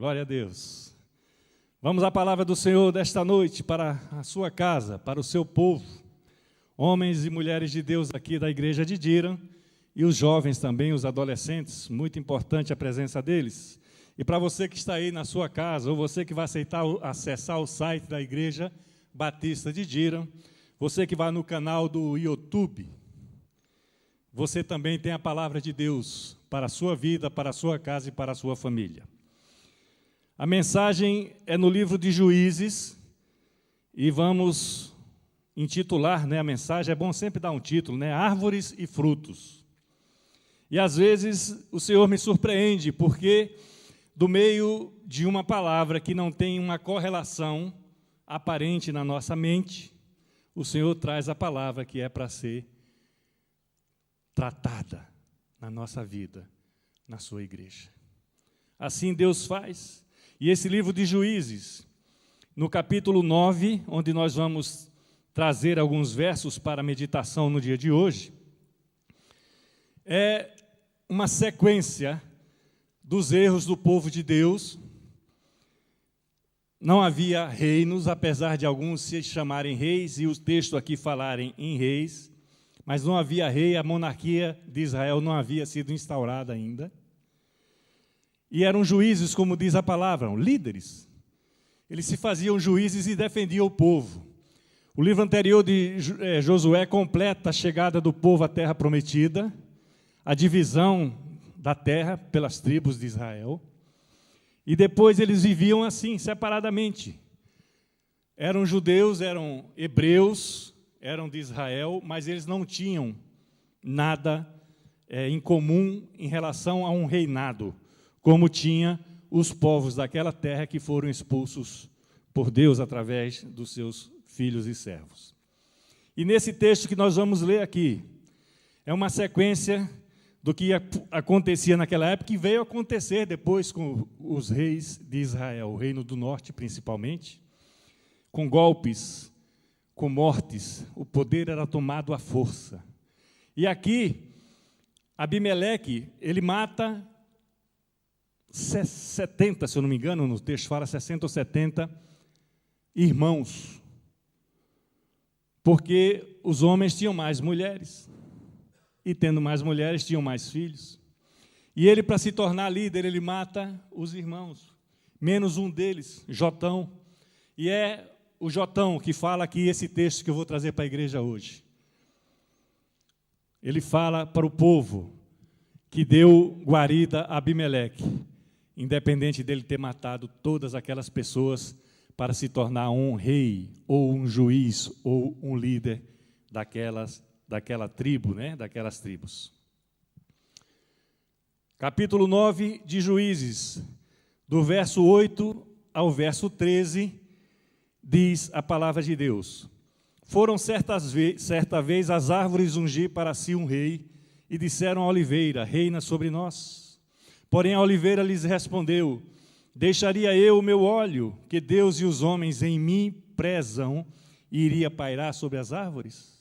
Glória a Deus. Vamos à palavra do Senhor desta noite para a sua casa, para o seu povo, homens e mulheres de Deus aqui da igreja de Dira, e os jovens também, os adolescentes, muito importante a presença deles. E para você que está aí na sua casa, ou você que vai acessar o site da Igreja Batista de Dira, você que vai no canal do YouTube, você também tem a palavra de Deus para a sua vida, para a sua casa e para a sua família. A mensagem é no livro de Juízes, e vamos intitular, a mensagem, é bom sempre dar um título, Árvores e Frutos. E às vezes o Senhor me surpreende, porque do meio de uma palavra que não tem uma correlação aparente na nossa mente, o Senhor traz a palavra que é para ser tratada na nossa vida, na sua igreja. Assim Deus faz. E esse livro de Juízes, no capítulo 9, onde nós vamos trazer alguns versos para a meditação no dia de hoje, é uma sequência dos erros do povo de Deus. Não havia reinos, apesar de alguns se chamarem reis, e os textos aqui falarem em reis, mas não havia rei, a monarquia de Israel não havia sido instaurada ainda. E eram juízes, como diz a palavra, líderes. Eles se faziam juízes e defendiam o povo. O livro anterior de Josué completa a chegada do povo à terra prometida, a divisão da terra pelas tribos de Israel. E depois eles viviam assim, separadamente. Eram judeus, eram hebreus, eram de Israel, mas eles não tinham nada em comum em relação a um reinado, como tinha os povos daquela terra que foram expulsos por Deus através dos seus filhos e servos. E nesse texto que nós vamos ler aqui, é uma sequência do que acontecia naquela época e veio acontecer depois com os reis de Israel, o reino do norte principalmente, com golpes, com mortes, o poder era tomado à força. E aqui, Abimeleque, ele mata 70, se eu não me engano, no texto fala 60 ou 70 irmãos, porque os homens tinham mais mulheres, e tendo mais mulheres, tinham mais filhos. E ele, para se tornar líder, ele mata os irmãos, menos um deles, Jotão. E é o Jotão que fala aqui esse texto que eu vou trazer para a igreja hoje. Ele fala para o povo que deu guarida a Abimeleque, independente dele ter matado todas aquelas pessoas para se tornar um rei, ou um juiz, ou um líder daquela tribo, daquelas tribos. Capítulo 9 de Juízes, do verso 8 ao verso 13, diz a palavra de Deus: Foram certa vez as árvores ungir para si um rei, e disseram à oliveira: reina sobre nós. Porém a oliveira lhes respondeu: deixaria eu o meu óleo, que Deus e os homens em mim prezam, e iria pairar sobre as árvores?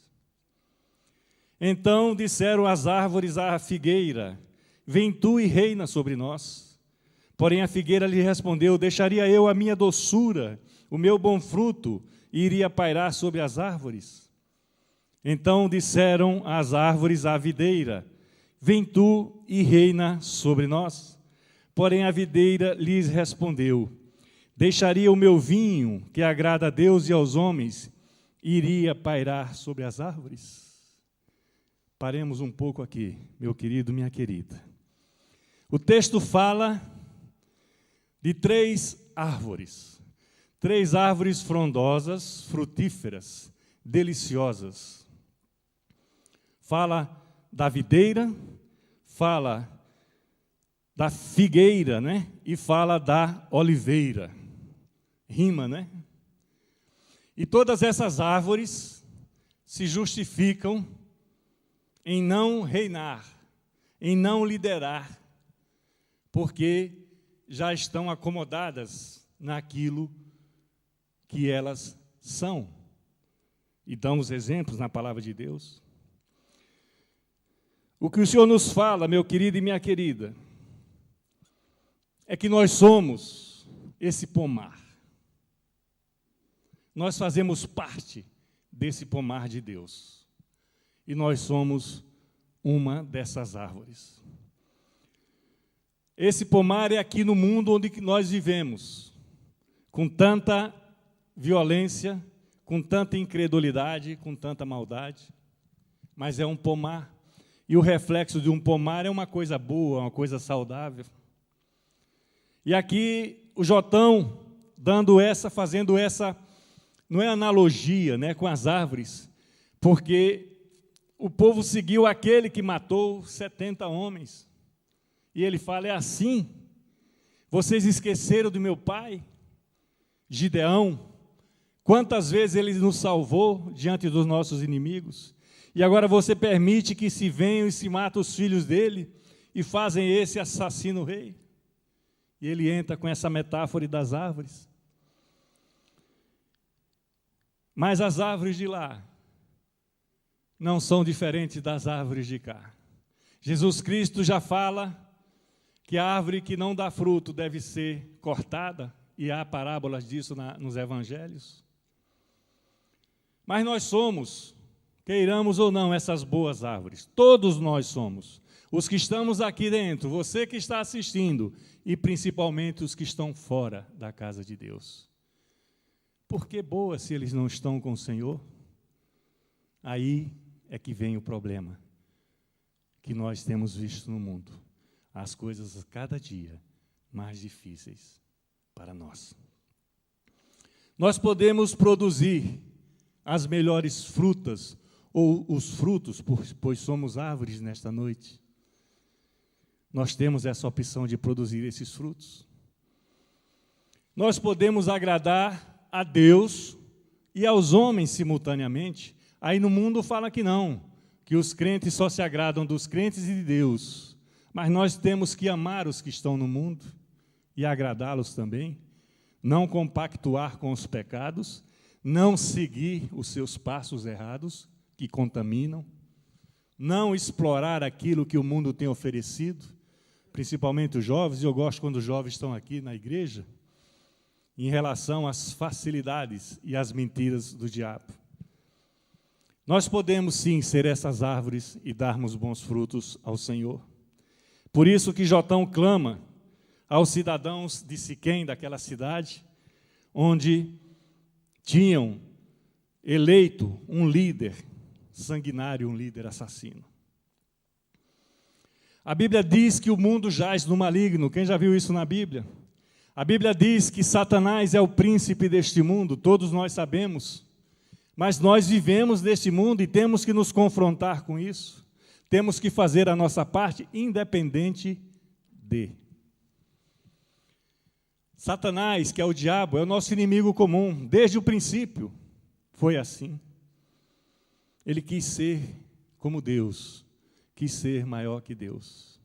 Então disseram as árvores à figueira: vem tu e reina sobre nós. Porém a figueira lhe respondeu: deixaria eu a minha doçura, o meu bom fruto, e iria pairar sobre as árvores? Então disseram as árvores à videira: vem tu e reina sobre nós. Porém a videira lhes respondeu: deixaria o meu vinho, que agrada a Deus e aos homens, e iria pairar sobre as árvores? Paremos um pouco aqui, meu querido, minha querida. O texto fala de três árvores frondosas, frutíferas, deliciosas. Fala da videira, fala da figueira, e fala da oliveira. Rima, E todas essas árvores se justificam em não reinar, em não liderar, porque já estão acomodadas naquilo que elas são. E damos exemplos na palavra de Deus. O que o Senhor nos fala, meu querido e minha querida, é que nós somos esse pomar. Nós fazemos parte desse pomar de Deus. E nós somos uma dessas árvores. Esse pomar é aqui no mundo onde nós vivemos, com tanta violência, com tanta incredulidade, com tanta maldade. Mas é um pomar. E o reflexo de um pomar é uma coisa boa, uma coisa saudável. E aqui o Jotão fazendo essa, não é analogia, né, com as árvores, porque o povo seguiu aquele que matou 70 homens. E ele fala, é assim, vocês esqueceram do meu pai, Gideão, quantas vezes ele nos salvou diante dos nossos inimigos, e agora você permite que se venham e se matem os filhos dele, e fazem esse assassino rei. E ele entra com essa metáfora das árvores. Mas as árvores de lá não são diferentes das árvores de cá. Jesus Cristo já fala que a árvore que não dá fruto deve ser cortada, e há parábolas disso nos evangelhos. Mas nós somos, queiramos ou não, essas boas árvores. Todos nós somos. Os que estamos aqui dentro, você que está assistindo, e principalmente os que estão fora da casa de Deus. Por que boa se eles não estão com o Senhor? Aí é que vem o problema que nós temos visto no mundo. As coisas cada dia mais difíceis para nós. Nós podemos produzir as melhores frutas, ou os frutos, pois somos árvores nesta noite. Nós temos essa opção de produzir esses frutos. Nós podemos agradar a Deus e aos homens simultaneamente. Aí no mundo fala que não, que os crentes só se agradam dos crentes e de Deus. Mas nós temos que amar os que estão no mundo e agradá-los também, não compactuar com os pecados, não seguir os seus passos errados, que contaminam, não explorar aquilo que o mundo tem oferecido, principalmente os jovens, e eu gosto quando os jovens estão aqui na igreja, em relação às facilidades e às mentiras do diabo. Nós podemos sim ser essas árvores e darmos bons frutos ao Senhor. Por isso que Jotão clama aos cidadãos de Siquém, daquela cidade, onde tinham eleito um líder sanguinário, um líder assassino. A Bíblia diz que o mundo jaz no maligno. Quem já viu isso na Bíblia? A Bíblia diz que Satanás é o príncipe deste mundo, todos nós sabemos. Mas nós vivemos neste mundo e temos que nos confrontar com isso. Temos que fazer a nossa parte, independente de. Satanás, que é o diabo, é o nosso inimigo comum. Desde o princípio foi assim. Ele quis ser como Deus, quis ser maior que Deus.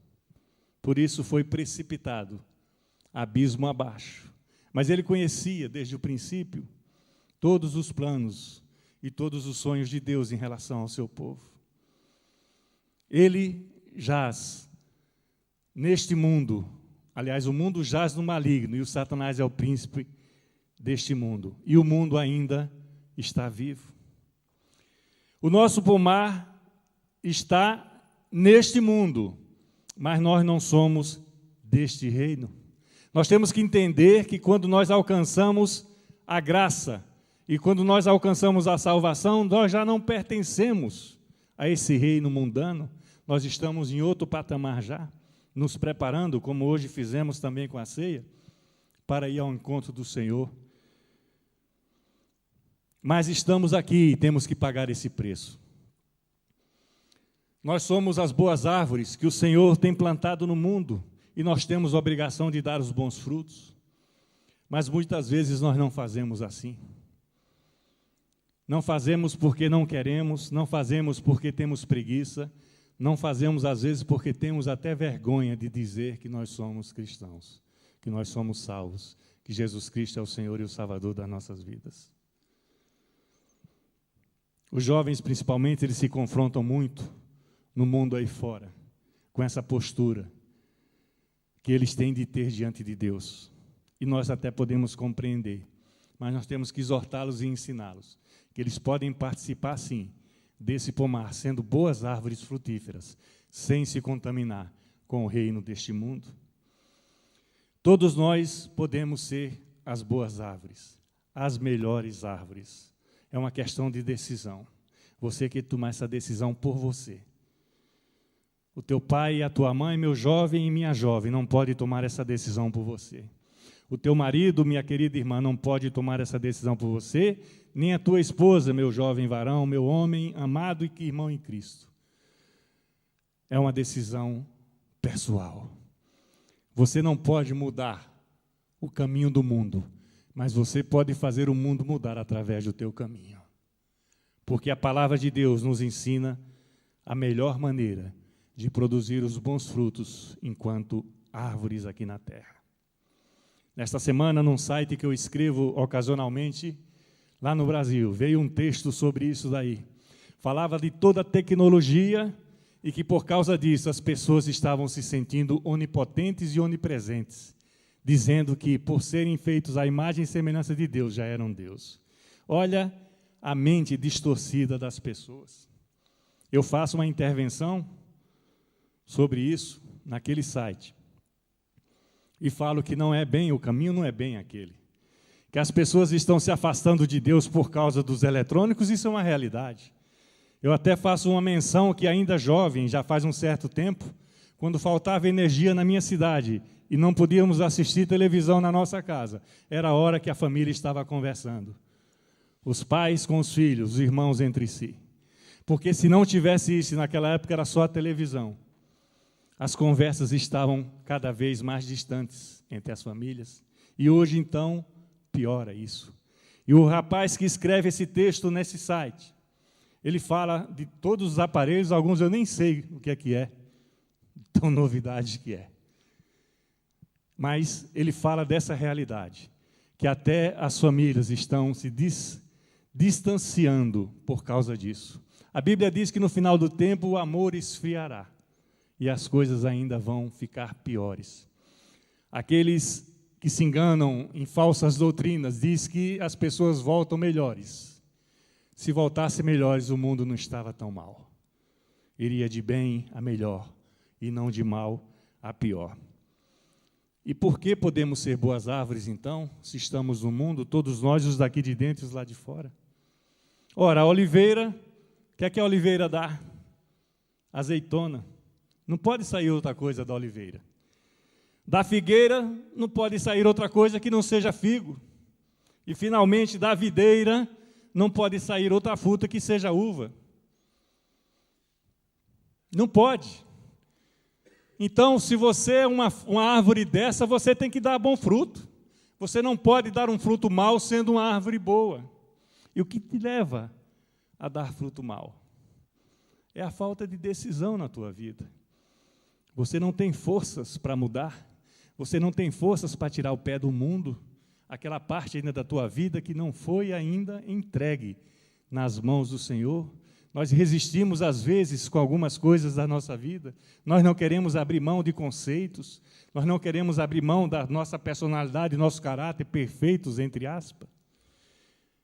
Por isso foi precipitado, abismo abaixo. Mas ele conhecia, desde o princípio, todos os planos e todos os sonhos de Deus em relação ao seu povo. Ele jaz neste mundo, aliás, o mundo jaz no maligno, e o Satanás é o príncipe deste mundo. E o mundo ainda está vivo. O nosso pomar está neste mundo, mas nós não somos deste reino. Nós temos que entender que quando nós alcançamos a graça e quando nós alcançamos a salvação, nós já não pertencemos a esse reino mundano, nós estamos em outro patamar já, nos preparando, como hoje fizemos também com a ceia, para ir ao encontro do Senhor. Mas estamos aqui e temos que pagar esse preço. Nós somos as boas árvores que o Senhor tem plantado no mundo e nós temos a obrigação de dar os bons frutos. Mas muitas vezes nós não fazemos assim. Não fazemos porque não queremos, não fazemos porque temos preguiça, não fazemos às vezes porque temos até vergonha de dizer que nós somos cristãos, que nós somos salvos, que Jesus Cristo é o Senhor e o Salvador das nossas vidas. Os jovens, principalmente, eles se confrontam muito no mundo aí fora, com essa postura que eles têm de ter diante de Deus. e nós até podemos compreender, mas nós temos que exortá-los e ensiná-los, que eles podem participar, sim, desse pomar, sendo boas árvores frutíferas, sem se contaminar com o reino deste mundo. Todos nós podemos ser as boas árvores, as melhores árvores. É uma questão de decisão. Você que tomar essa decisão por você. O teu pai e a tua mãe, meu jovem e minha jovem, não pode tomar essa decisão por você. O teu marido, minha querida irmã, não pode tomar essa decisão por você, nem a tua esposa, meu jovem varão, meu homem amado e irmão em Cristo. É uma decisão pessoal. Você não pode mudar o caminho do mundo, mas você pode fazer o mundo mudar através do teu caminho. Porque a palavra de Deus nos ensina a melhor maneira de produzir os bons frutos enquanto árvores aqui na terra. Nesta semana, num site que eu escrevo ocasionalmente, lá no Brasil, veio um texto sobre isso daí. Falava de toda a tecnologia e que, por causa disso, as pessoas estavam se sentindo onipotentes e onipresentes, dizendo que, por serem feitos à imagem e semelhança de Deus, já eram Deus. Olha a mente distorcida das pessoas. Eu faço uma intervenção sobre isso naquele site e falo que não é bem, o caminho não é bem aquele. Que as pessoas estão se afastando de Deus por causa dos eletrônicos, isso é uma realidade. Eu até faço uma menção que ainda jovem, já faz um certo tempo, quando faltava energia na minha cidade e não podíamos assistir televisão na nossa casa, era a hora que a família estava conversando. Os pais com os filhos, os irmãos entre si. Porque se não tivesse isso, naquela época era só a televisão, as conversas estavam cada vez mais distantes entre as famílias. E hoje, então, piora isso. E o rapaz que escreve esse texto nesse site, ele fala de todos os aparelhos, alguns eu nem sei o que é, tão novidade que é. Mas ele fala dessa realidade, que até as famílias estão se distanciando por causa disso. A Bíblia diz que no final do tempo o amor esfriará e as coisas ainda vão ficar piores. Aqueles que se enganam em falsas doutrinas diz que as pessoas voltam melhores. Se voltassem melhores, o mundo não estava tão mal. Iria de bem a melhor e não de mal a pior. E por que podemos ser boas árvores, então, se estamos no mundo, todos nós, os daqui de dentro e os lá de fora? Ora, a oliveira, o que é que a oliveira dá? Azeitona. Não pode sair outra coisa da oliveira. Da figueira, não pode sair outra coisa que não seja figo. E, finalmente, da videira, não pode sair outra fruta que seja uva. Não pode. Então, se você é uma árvore dessa, você tem que dar bom fruto. Você não pode dar um fruto mau sendo uma árvore boa. E o que te leva a dar fruto mau? É a falta de decisão na tua vida. Você não tem forças para mudar. Você não tem forças para tirar o pé do mundo. Aquela parte ainda da tua vida que não foi ainda entregue nas mãos do Senhor. Nós resistimos, às vezes, com algumas coisas da nossa vida. Nós não queremos abrir mão de conceitos. Nós não queremos abrir mão da nossa personalidade, nosso caráter perfeitos, entre aspas.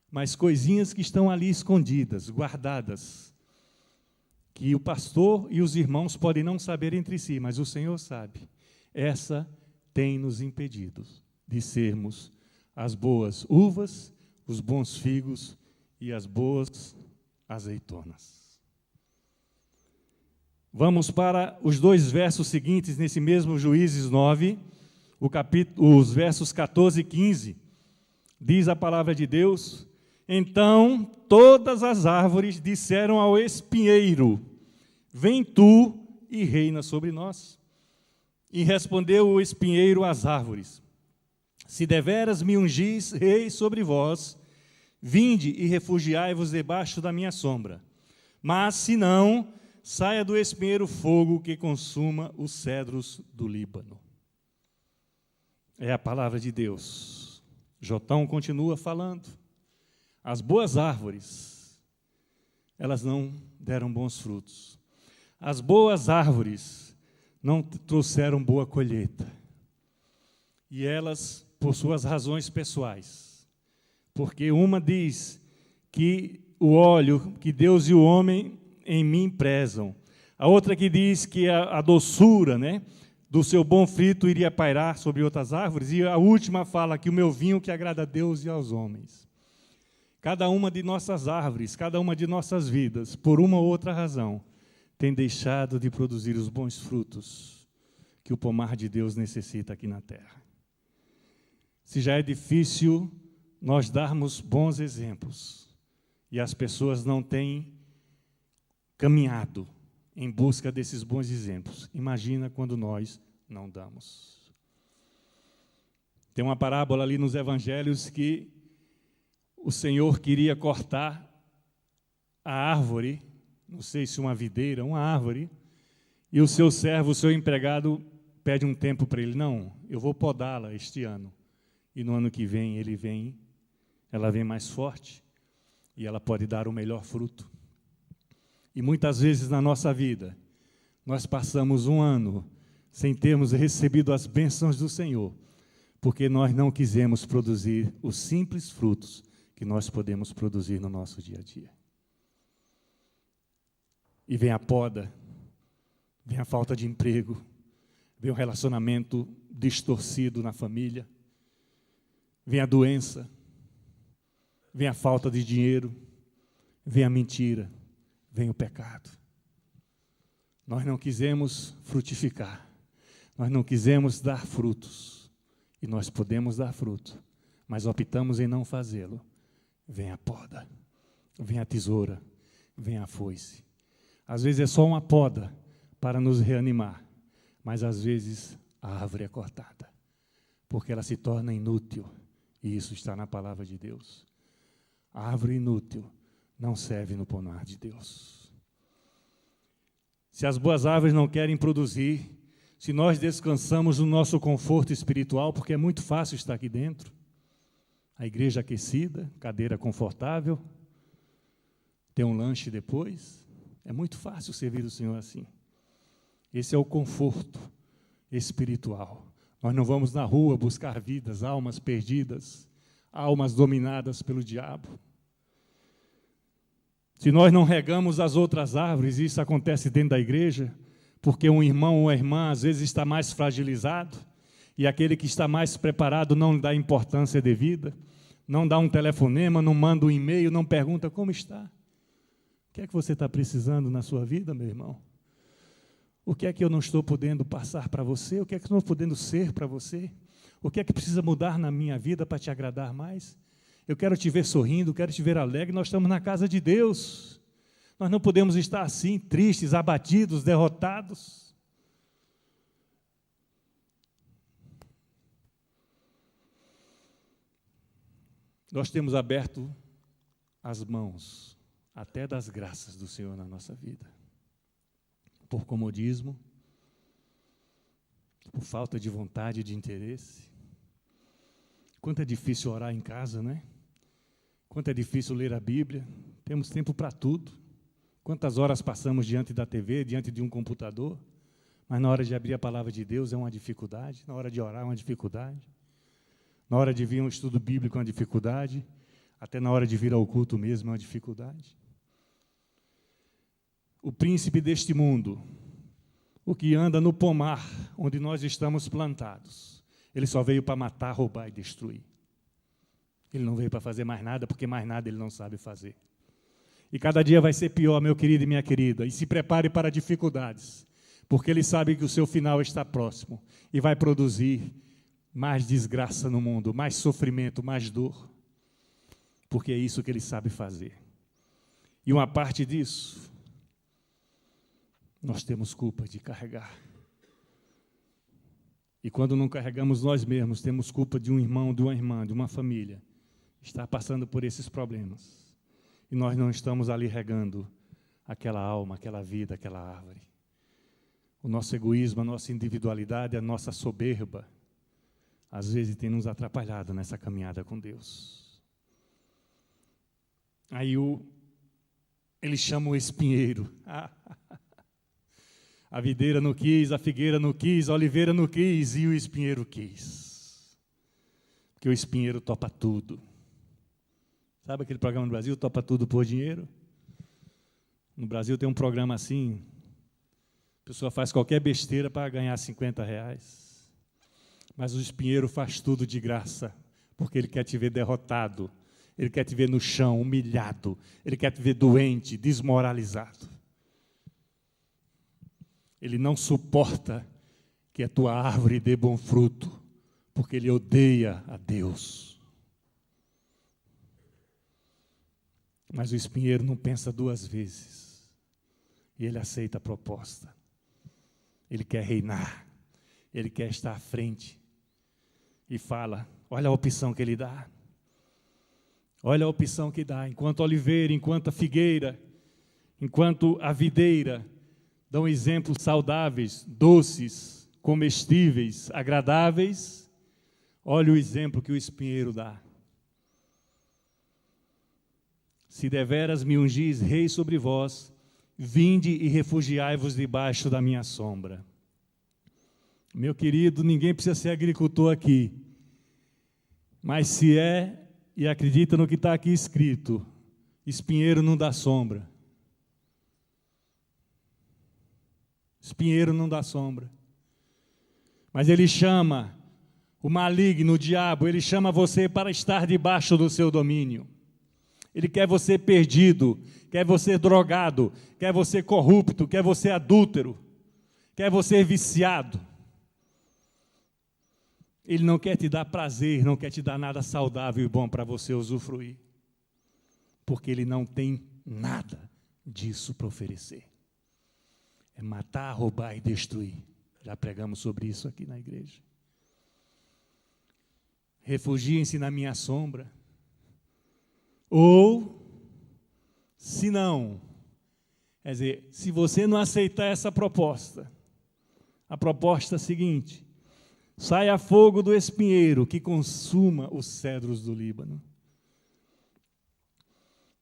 Mas coisinhas que estão ali escondidas, guardadas, que o pastor e os irmãos podem não saber entre si, mas o Senhor sabe. Essa tem nos impedido de sermos as boas uvas, os bons figos e as boas azeitonas. Vamos para os 2 versos seguintes, nesse mesmo Juízes 9, os versos 14 e 15. Diz a palavra de Deus: então todas as árvores disseram ao espinheiro: vem tu e reina sobre nós. E respondeu o espinheiro às árvores: se deveras me ungis rei sobre vós, vinde e refugiai-vos debaixo da minha sombra. Mas, se não, saia do espinheiro fogo que consuma os cedros do Líbano. É a palavra de Deus. Jotão continua falando. As boas árvores, elas não deram bons frutos. As boas árvores não trouxeram boa colheita. E elas por suas razões pessoais. Porque uma diz que o óleo que Deus e o homem em mim prezam. A outra que diz que a doçura, né, do seu bom fruto iria pairar sobre outras árvores. E a última fala que o meu vinho que agrada a Deus e aos homens. Cada uma de nossas árvores, cada uma de nossas vidas, por uma ou outra razão, tem deixado de produzir os bons frutos que o pomar de Deus necessita aqui na terra. Se já é difícil nós darmos bons exemplos e as pessoas não têm caminhado em busca desses bons exemplos, imagina quando nós não damos. Tem uma parábola ali nos evangelhos que o Senhor queria cortar a árvore, não sei se uma videira, uma árvore, e o seu servo, o seu empregado, pede um tempo para ele. Não, eu vou podá-la este ano. E no ano que vem ela vem mais forte e ela pode dar o melhor fruto. E muitas vezes na nossa vida, nós passamos um ano sem termos recebido as bênçãos do Senhor, porque nós não quisemos produzir os simples frutos que nós podemos produzir no nosso dia a dia. E vem a poda, vem a falta de emprego, vem o relacionamento distorcido na família, vem a doença, vem a falta de dinheiro, vem a mentira, vem o pecado. Nós não quisemos frutificar, nós não quisemos dar frutos, e nós podemos dar fruto, mas optamos em não fazê-lo. Vem a poda, vem a tesoura, vem a foice. Às vezes é só uma poda para nos reanimar, mas às vezes a árvore é cortada, porque ela se torna inútil, e isso está na palavra de Deus. A árvore inútil não serve no pomar de Deus. Se as boas árvores não querem produzir, se nós descansamos no nosso conforto espiritual, porque é muito fácil estar aqui dentro, a igreja aquecida, cadeira confortável, ter um lanche depois, é muito fácil servir o Senhor assim. Esse é o conforto espiritual. Nós não vamos na rua buscar vidas, almas perdidas, almas dominadas pelo diabo. Se nós não regamos as outras árvores, isso acontece dentro da igreja, porque um irmão ou uma irmã às vezes está mais fragilizado, e aquele que está mais preparado não dá importância devida, não dá um telefonema, não manda um e-mail, não pergunta como está. O que é que você está precisando na sua vida, meu irmão? O que é que eu não estou podendo passar para você? O que é que eu não estou podendo ser para você? O que é que precisa mudar na minha vida para te agradar mais? Eu quero te ver sorrindo, quero te ver alegre. Nós estamos na casa de Deus. Nós não podemos estar assim, tristes, abatidos, derrotados. Nós temos aberto as mãos até das graças do Senhor na nossa vida. Por comodismo, por falta de vontade e de interesse. Quanto é difícil orar em casa, né? Quanto é difícil ler a Bíblia. Temos tempo para tudo. Quantas horas passamos diante da TV, diante de um computador, mas na hora de abrir a palavra de Deus é uma dificuldade, na hora de orar é uma dificuldade, na hora de vir um estudo bíblico é uma dificuldade, até na hora de vir ao culto mesmo é uma dificuldade. O príncipe deste mundo, o que anda no pomar onde nós estamos plantados, ele só veio para matar, roubar e destruir. Ele não veio para fazer mais nada, porque mais nada ele não sabe fazer. E cada dia vai ser pior, meu querido e minha querida. E se prepare para dificuldades, porque ele sabe que o seu final está próximo e vai produzir mais desgraça no mundo, mais sofrimento, mais dor, porque é isso que ele sabe fazer. E uma parte disso, nós temos culpa de carregar. E quando não carregamos nós mesmos, temos culpa de um irmão, de uma irmã, de uma família, estar passando por esses problemas. E nós não estamos ali regando aquela alma, aquela vida, aquela árvore. O nosso egoísmo, a nossa individualidade, a nossa soberba, às vezes tem nos atrapalhado nessa caminhada com Deus. Aí ele chama o espinheiro. A videira não quis, a figueira não quis, a oliveira não quis e o espinheiro quis. Porque o espinheiro topa tudo. Sabe aquele programa no Brasil, Topa Tudo por Dinheiro? No Brasil tem um programa assim, a pessoa faz qualquer besteira para ganhar R$50. Mas o espinheiro faz tudo de graça, porque ele quer te ver derrotado, ele quer te ver no chão, humilhado, ele quer te ver doente, desmoralizado. Ele não suporta que a tua árvore dê bom fruto, porque ele odeia a Deus. Mas o espinheiro não pensa duas vezes. E ele aceita a proposta. Ele quer reinar. Ele quer estar à frente. E fala, olha a opção que ele dá. Olha a opção que dá. Enquanto a oliveira, enquanto a figueira, enquanto a videira dão exemplos saudáveis, doces, comestíveis, agradáveis, olha o exemplo que o espinheiro dá. Se deveras me ungis rei sobre vós, vinde e refugiai-vos debaixo da minha sombra. Meu querido, ninguém precisa ser agricultor aqui, mas se é e acredita no que está aqui escrito, espinheiro não dá sombra. Espinheiro não dá sombra. Mas ele chama o maligno, o diabo, ele chama você para estar debaixo do seu domínio. Ele quer você perdido, quer você drogado, quer você corrupto, quer você adúltero, quer você viciado. Ele não quer te dar prazer, não quer te dar nada saudável e bom para você usufruir. Porque ele não tem nada disso para oferecer. É matar, roubar e destruir. Já pregamos sobre isso aqui na igreja. Refugiem-se na minha sombra. Ou, se não, quer dizer, se você não aceitar essa proposta, a proposta é a seguinte: saia fogo do espinheiro que consuma os cedros do Líbano.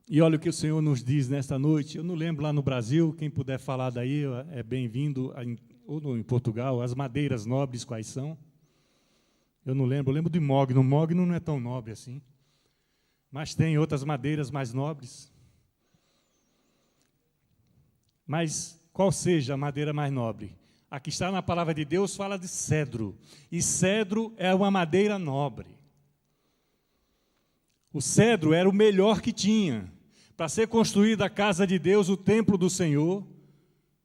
E olha o que o Senhor nos diz nesta noite. Eu não lembro lá no Brasil, quem puder falar daí é bem-vindo, ou em Portugal, as madeiras nobres quais são. Eu não lembro, eu lembro do mogno. O mogno não é tão nobre assim. Mas tem outras madeiras mais nobres. Mas qual seja a madeira mais nobre? A que está na palavra de Deus fala de cedro. E cedro é uma madeira nobre. O cedro era o melhor que tinha. Para ser construída a casa de Deus, o templo do Senhor,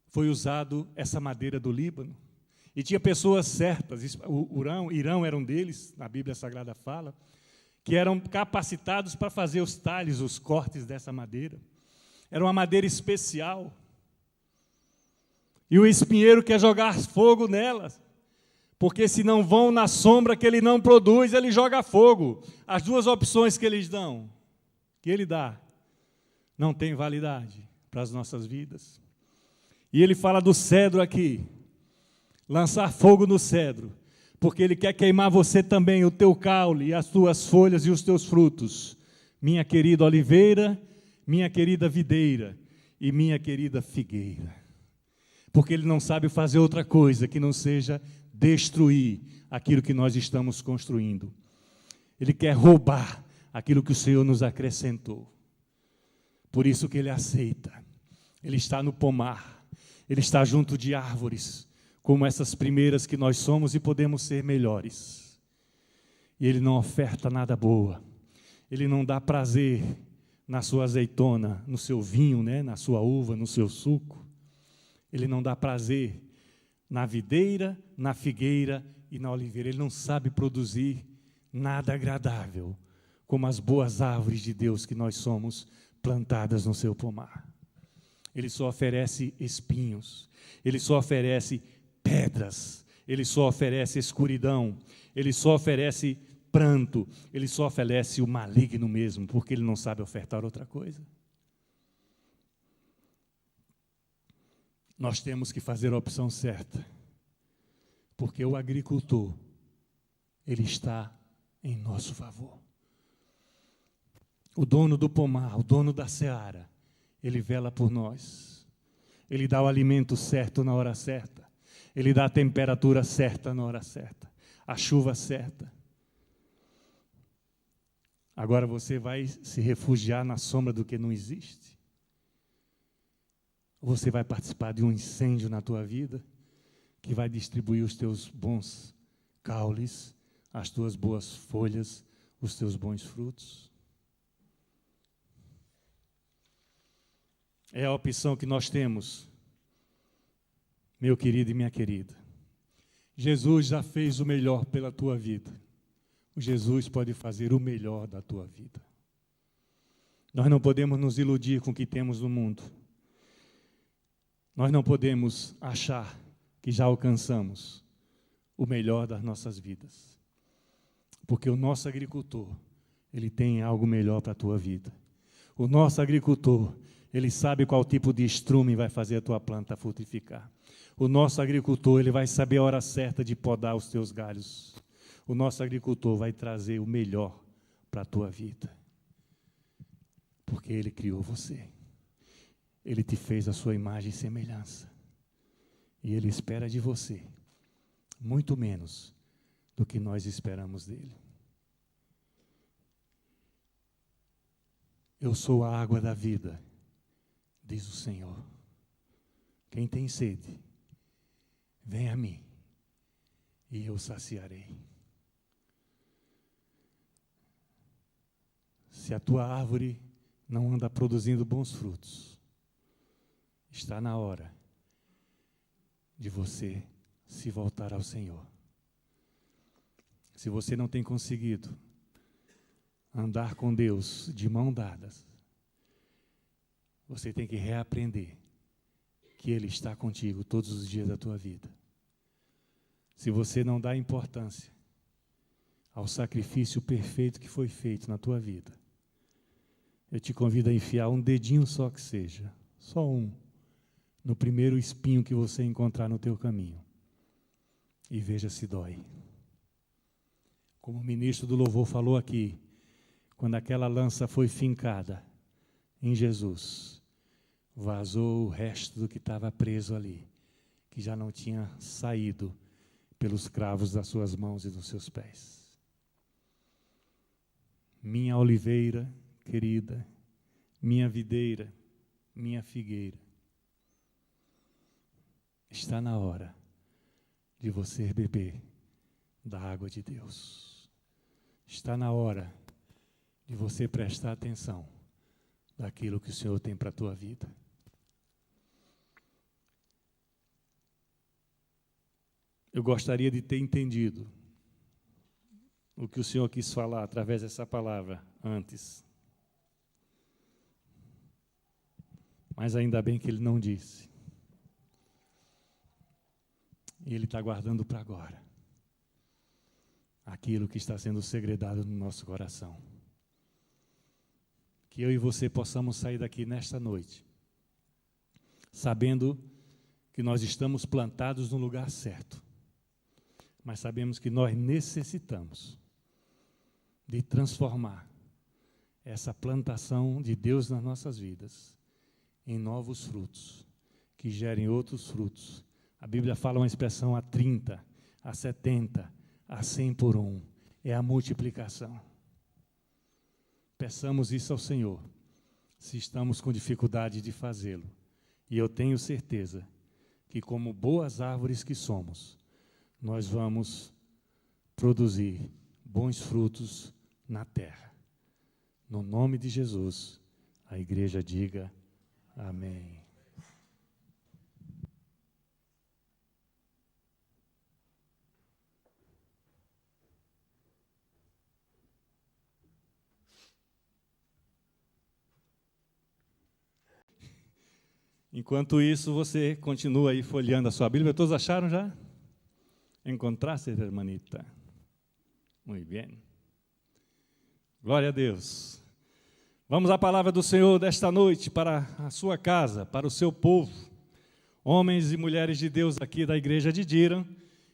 foi usado essa madeira do Líbano. E tinha pessoas certas, Irão era um deles, na Bíblia Sagrada fala, que eram capacitados para fazer os talhos, os cortes dessa madeira. Era uma madeira especial. E o espinheiro quer jogar fogo nelas, porque se não vão na sombra que ele não produz, ele joga fogo. As duas opções que eles dão, que ele dá, não tem validade para as nossas vidas. E ele fala do cedro aqui, lançar fogo no cedro, porque ele quer queimar você também, o teu caule, as tuas folhas e os teus frutos. Minha querida oliveira, minha querida videira e minha querida figueira. Porque ele não sabe fazer outra coisa que não seja destruir aquilo que nós estamos construindo. Ele quer roubar aquilo que o Senhor nos acrescentou. Por isso que ele aceita. Ele está no pomar, ele está junto de árvores, como essas primeiras que nós somos e podemos ser melhores. E ele não oferta nada boa. Ele não dá prazer na sua azeitona, no seu vinho, né? Na sua uva, no seu suco. Ele não dá prazer na videira, na figueira e na oliveira. Ele não sabe produzir nada agradável, como as boas árvores de Deus que nós somos plantadas no seu pomar. Ele só oferece espinhos. Ele só oferece pedras, ele só oferece escuridão, ele só oferece pranto, ele só oferece o maligno mesmo, porque ele não sabe ofertar outra coisa. Nós temos que fazer a opção certa, porque o agricultor, ele está em nosso favor. O dono do pomar, o dono da seara, ele vela por nós, ele dá o alimento certo na hora certa. Ele dá a temperatura certa na hora certa, a chuva certa. Agora você vai se refugiar na sombra do que não existe? Ou você vai participar de um incêndio na tua vida que vai distribuir os teus bons caules, as tuas boas folhas, os teus bons frutos? É a opção que nós temos, meu querido e minha querida. Jesus já fez o melhor pela tua vida. Jesus pode fazer o melhor da tua vida. Nós não podemos nos iludir com o que temos no mundo. Nós não podemos achar que já alcançamos o melhor das nossas vidas. Porque o nosso agricultor, ele tem algo melhor para a tua vida. O nosso agricultor, ele sabe qual tipo de estrume vai fazer a tua planta frutificar. O nosso agricultor, ele vai saber a hora certa de podar os teus galhos. O nosso agricultor vai trazer o melhor para a tua vida. Porque ele criou você. Ele te fez a sua imagem e semelhança. E ele espera de você muito menos do que nós esperamos dele. Eu sou a água da vida, diz o Senhor. Quem tem sede, vem a mim, e eu saciarei. Se a tua árvore não anda produzindo bons frutos, está na hora de você se voltar ao Senhor. Se você não tem conseguido andar com Deus de mão dadas, você tem que reaprender que Ele está contigo todos os dias da tua vida. Se você não dá importância ao sacrifício perfeito que foi feito na tua vida, eu te convido a enfiar um dedinho só que seja, só um, no primeiro espinho que você encontrar no teu caminho, e veja se dói. Como o ministro do louvor falou aqui, quando aquela lança foi fincada em Jesus, vazou o resto do que estava preso ali, que já não tinha saído pelos cravos das suas mãos e dos seus pés. Minha oliveira querida, minha videira, minha figueira, está na hora de você beber da água de Deus. Está na hora de você prestar atenção daquilo que o Senhor tem para a tua vida. Eu gostaria de ter entendido o que o Senhor quis falar através dessa palavra antes. Mas ainda bem que Ele não disse. E Ele está guardando para agora aquilo que está sendo segredado no nosso coração. Que eu e você possamos sair daqui nesta noite, sabendo que nós estamos plantados no lugar certo, mas sabemos que nós necessitamos de transformar essa plantação de Deus nas nossas vidas em novos frutos, que gerem outros frutos. A Bíblia fala uma expressão a 30, a 70, a 100 por um. É a multiplicação. Peçamos isso ao Senhor, se estamos com dificuldade de fazê-lo. E eu tenho certeza que, como boas árvores que somos, nós vamos produzir bons frutos na terra. No nome de Jesus, a igreja diga amém. Enquanto isso, você continua aí folheando a sua Bíblia. Todos acharam já? Encontraste, hermanita? Muito bem. Glória a Deus. Vamos à palavra do Senhor desta noite para a sua casa, para o seu povo. Homens e mulheres de Deus aqui da igreja de Dira,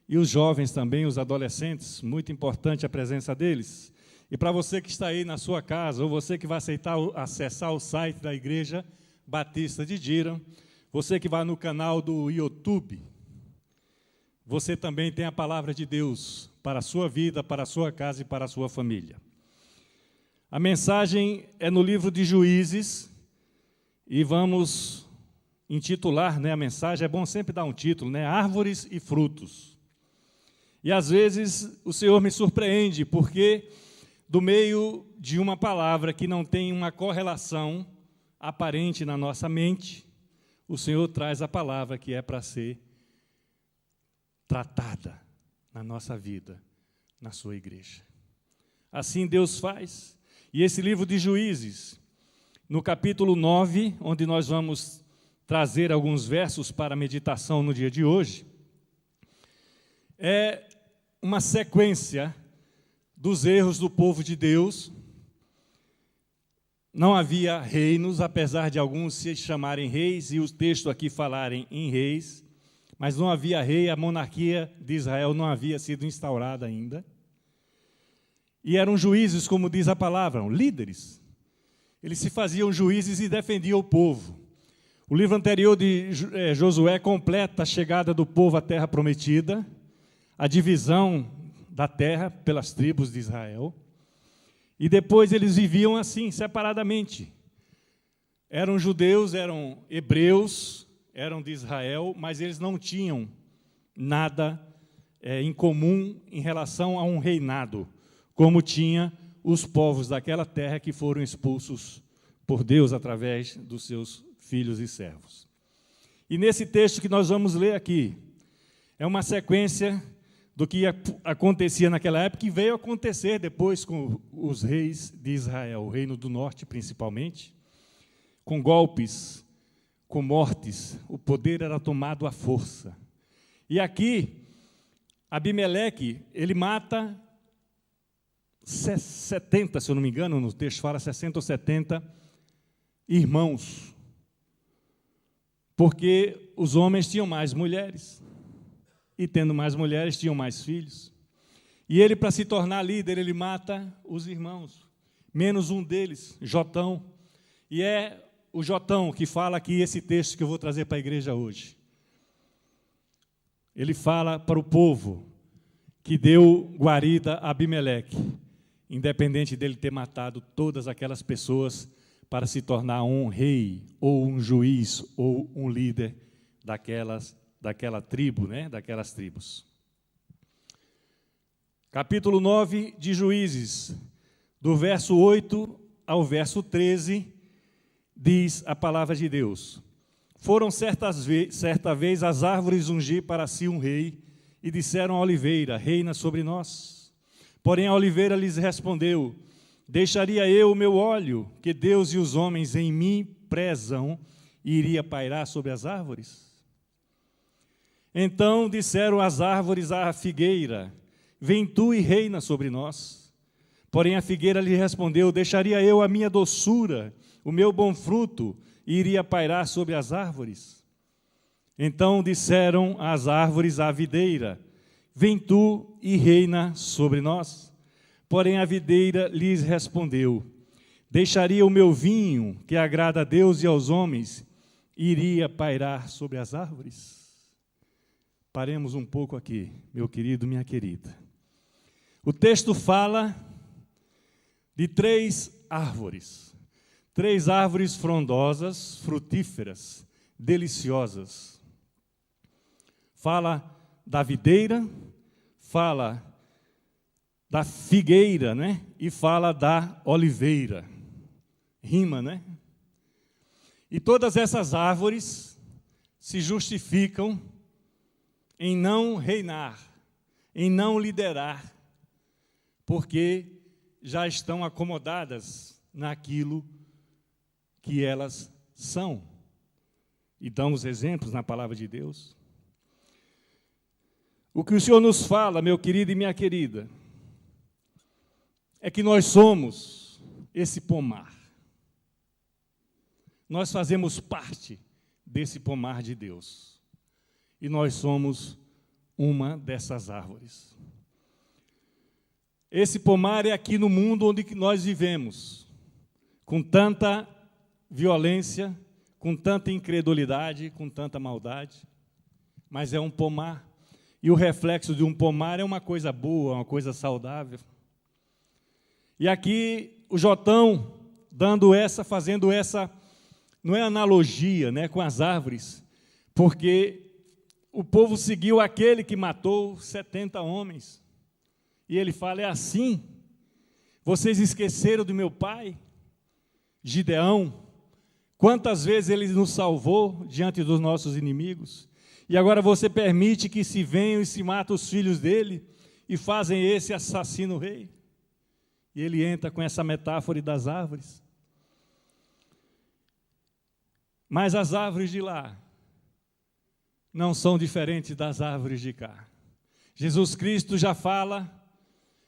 e os jovens também, os adolescentes, muito importante a presença deles. E para você que está aí na sua casa, ou você que vai acessar o site da Igreja Batista de Dira, você que vai no canal do YouTube, você também tem a palavra de Deus para a sua vida, para a sua casa e para a sua família. A mensagem é no livro de Juízes e vamos intitular, a mensagem. É bom sempre dar um título, Árvores e frutos. E às vezes o Senhor me surpreende, porque do meio de uma palavra que não tem uma correlação aparente na nossa mente, o Senhor traz a palavra que é para ser tratada na nossa vida, na sua igreja. Assim Deus faz. E esse livro de Juízes, no capítulo 9, onde nós vamos trazer alguns versos para a meditação no dia de hoje, é uma sequência dos erros do povo de Deus. Não havia reinos, apesar de alguns se chamarem reis, e os textos aqui falarem em reis, mas não havia rei, a monarquia de Israel não havia sido instaurada ainda. E eram juízes, como diz a palavra, líderes. Eles se faziam juízes e defendiam o povo. O livro anterior de Josué completa a chegada do povo à terra prometida, a divisão da terra pelas tribos de Israel. E depois eles viviam assim, separadamente. Eram judeus, eram hebreus, eram de Israel, mas eles não tinham nada em comum em relação a um reinado, como tinha os povos daquela terra que foram expulsos por Deus através dos seus filhos e servos. E nesse texto que nós vamos ler aqui, é uma sequência do que acontecia naquela época e veio acontecer depois com os reis de Israel, o reino do norte principalmente, com golpes, com mortes, o poder era tomado à força. E aqui, Abimeleque, ele mata 70, se eu não me engano, no texto fala 60 ou 70 irmãos, porque os homens tinham mais mulheres, e tendo mais mulheres, tinham mais filhos. E ele, para se tornar líder, ele mata os irmãos, menos um deles, Jotão. E é o Jotão que fala aqui esse texto que eu vou trazer para a igreja hoje. Ele fala para o povo que deu guarida a Abimeleque, independente dele ter matado todas aquelas pessoas para se tornar um rei, ou um juiz, ou um líder daquela tribo, daquelas tribos. Capítulo 9 de Juízes, do verso 8 ao verso 13, diz a palavra de Deus: Foram certa vez as árvores ungir para si um rei, e disseram à oliveira: reina sobre nós. Porém a oliveira lhes respondeu: deixaria eu o meu óleo, que Deus e os homens em mim prezam, e iria pairar sobre as árvores? Então disseram as árvores à figueira: vem tu e reina sobre nós. Porém a figueira lhe respondeu: deixaria eu a minha doçura, o meu bom fruto, e iria pairar sobre as árvores? Então disseram as árvores à videira: vem tu e reina sobre nós. Porém a videira lhes respondeu: deixaria o meu vinho, que agrada a Deus e aos homens, e iria pairar sobre as árvores? Paremos um pouco aqui, meu querido, minha querida. O texto fala de três árvores frondosas, frutíferas, deliciosas. Fala da videira, fala da figueira, e fala da oliveira. Rima, E todas essas árvores se justificam em não reinar, em não liderar, porque já estão acomodadas naquilo que elas são. E dão os exemplos na palavra de Deus. O que o Senhor nos fala, meu querido e minha querida, é que nós somos esse pomar. Nós fazemos parte desse pomar de Deus. E nós somos uma dessas árvores. Esse pomar é aqui no mundo onde nós vivemos, com tanta violência, com tanta incredulidade, com tanta maldade, mas é um pomar. E o reflexo de um pomar é uma coisa boa, uma coisa saudável. E aqui o Jotão fazendo essa, não é analogia, né, com as árvores, porque o povo seguiu aquele que matou 70 homens. E ele fala, é assim, vocês esqueceram do meu pai, Gideão, quantas vezes ele nos salvou diante dos nossos inimigos, e agora você permite que se venham e se matem os filhos dele, e fazem esse assassino rei. E ele entra com essa metáfora das árvores. Mas as árvores de lá não são diferentes das árvores de cá. Jesus Cristo já fala